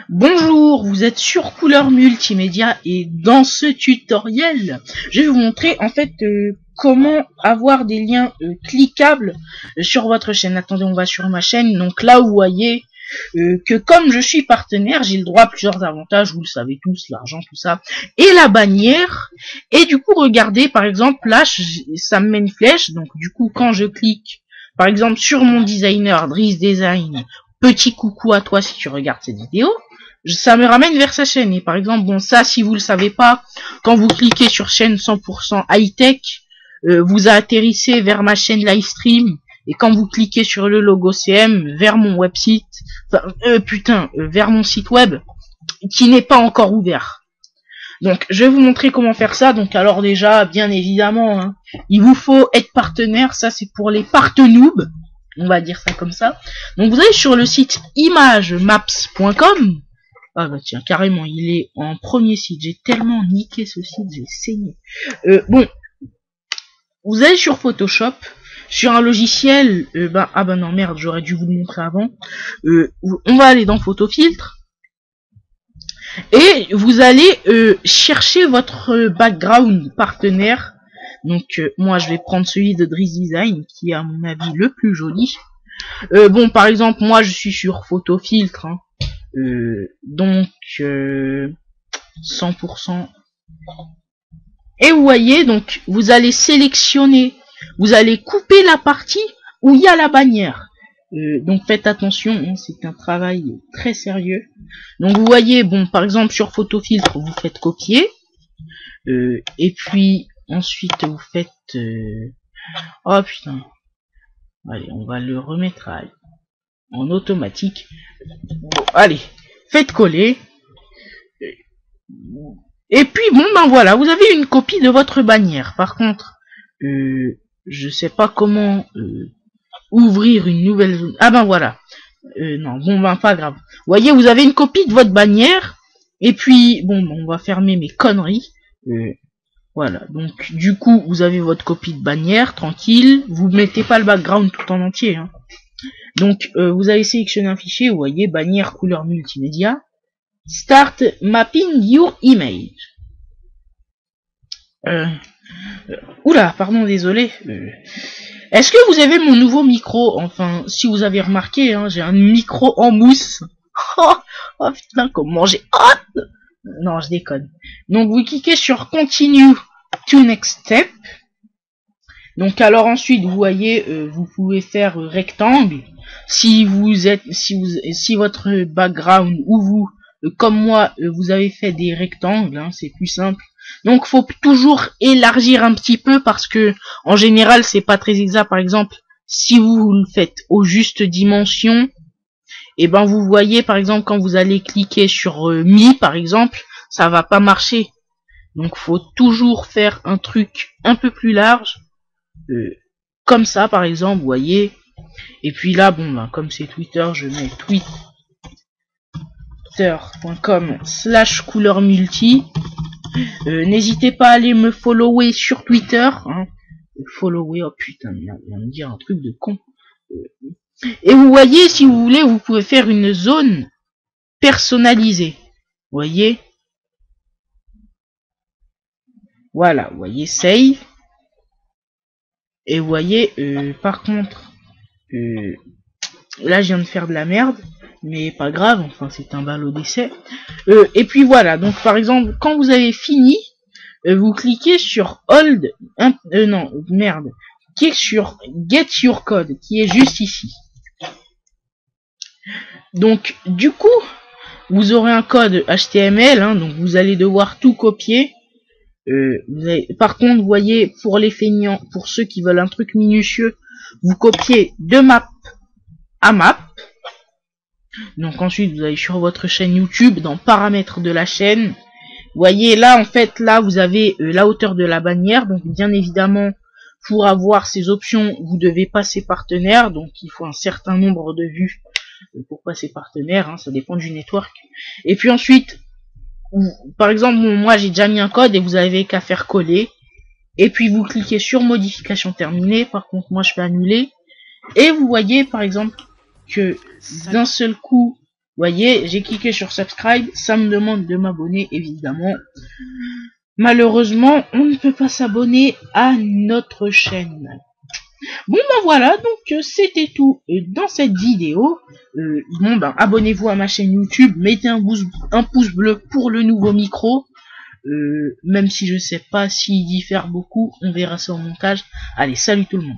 Bonjour, vous êtes sur Couleur Multimédia et dans ce tutoriel, je vais vous montrer en fait comment avoir des liens cliquables sur votre chaîne. Attendez, on va sur ma chaîne. Donc là, vous voyez que comme je suis partenaire, j'ai le droit à plusieurs avantages. Vous le savez tous, l'argent, tout ça, et la bannière. Et du coup, regardez, par exemple, là, ça me met une flèche. Donc du coup, quand je clique, par exemple, sur mon designer, Driss Design, petit coucou à toi si tu regardes cette vidéo, ça me ramène vers sa chaîne. Et par exemple, bon, ça, si vous le savez pas, quand vous cliquez sur chaîne 100% high-tech, vous atterrissez vers ma chaîne livestream. Et quand vous cliquez sur le logo CM, vers mon website, vers mon site web, qui n'est pas encore ouvert. Donc, je vais vous montrer comment faire ça. Donc, alors déjà, bien évidemment, hein, il vous faut être partenaire. Ça, c'est pour les partenoobs. On va dire ça comme ça. Donc, vous allez sur le site imagemaps.com. Ah bah tiens, carrément, il est en premier site. J'ai tellement niqué ce site, j'ai saigné. Bon, vous allez sur Photoshop, sur un logiciel, ah bah non, merde, j'aurais dû vous le montrer avant. On va aller dans Photofiltre. Et vous allez chercher votre background partenaire. Donc, moi, je vais prendre celui de Driss Design, qui est à mon avis le plus joli. Bon, par exemple, moi, je suis sur Photofiltre, hein. Donc 100%. Et vous voyez, donc vous allez sélectionner, vous allez couper la partie où il y a la bannière. Donc faites attention, hein, c'est un travail très sérieux. Donc vous voyez, bon, par exemple sur Photofiltre, vous faites copier, et puis ensuite vous faites, oh putain, allez, on va le remettre en automatique. Bon, allez, faites coller. Et puis bon, ben voilà, vous avez une copie de votre bannière. Par contre, je sais pas comment ouvrir une nouvelle zone. Ah ben voilà. Non, bon ben pas grave. Vous voyez, vous avez une copie de votre bannière. Et puis bon, on va fermer mes conneries. Voilà. Donc du coup, vous avez votre copie de bannière, tranquille. Vous mettez pas le background tout en entier, hein. Donc, vous allez sélectionner un fichier, vous voyez, bannière couleur multimédia. Start mapping your image. Oula, pardon, désolé. Est-ce que vous avez mon nouveau micro? Enfin, si vous avez remarqué, hein, j'ai un micro en mousse. Oh putain, comment j'ai hâte. Non, je déconne. Donc, vous cliquez sur Continue to Next Step. Donc, alors ensuite, vous voyez, vous pouvez faire rectangle. Si votre background ou vous, comme moi, vous avez fait des rectangles, hein, c'est plus simple. Donc faut toujours élargir un petit peu parce que en général c'est pas très exact. Par exemple, si vous le faites aux justes dimensions, et ben vous voyez par exemple quand vous allez cliquer sur Mi par exemple, ça va pas marcher. Donc faut toujours faire un truc un peu plus large, comme ça par exemple, vous voyez. Et puis là, bon, ben, comme c'est Twitter, je mets twitter.com/couleur-multi. N'hésitez pas à aller me follower sur Twitter. Hein. Follower, oh putain, il vient de me dire un truc de con. Et vous voyez, si vous voulez, vous pouvez faire une zone personnalisée. Vous voyez? Voilà, vous voyez, save. Et vous voyez, par contre, là je viens de faire de la merde, mais pas grave, enfin c'est un bal au décès. Et puis voilà, donc par exemple, quand vous avez fini, vous cliquez sur Hold, non, merde, cliquez sur Get Your Code, qui est juste ici. Donc du coup, vous aurez un code HTML, hein, donc vous allez devoir tout copier. Par contre, vous voyez, pour les feignants, pour ceux qui veulent un truc minutieux, vous copiez de map à map. Donc ensuite, vous allez sur votre chaîne YouTube, dans paramètres de la chaîne. Vous voyez, là, en fait, là, vous avez la hauteur de la bannière. Donc, bien évidemment, pour avoir ces options, vous devez passer partenaire. Donc, il faut un certain nombre de vues pour passer partenaire. Hein, ça dépend du network. Et puis ensuite, par exemple, moi, j'ai déjà mis un code et vous avez qu'à faire coller. Et puis, vous cliquez sur modification terminée. Par contre, moi, je fais annuler. Et vous voyez, par exemple, que d'un seul coup, Voyez, j'ai cliqué sur subscribe, ça me demande de m'abonner évidemment. Malheureusement, on ne peut pas s'abonner à notre chaîne. Bon ben voilà, donc c'était tout dans cette vidéo. Bon ben abonnez-vous à ma chaîne YouTube, mettez un pouce bleu pour le nouveau micro. Même si je sais pas s'il diffère beaucoup, on verra ça au montage. Allez, salut tout le monde.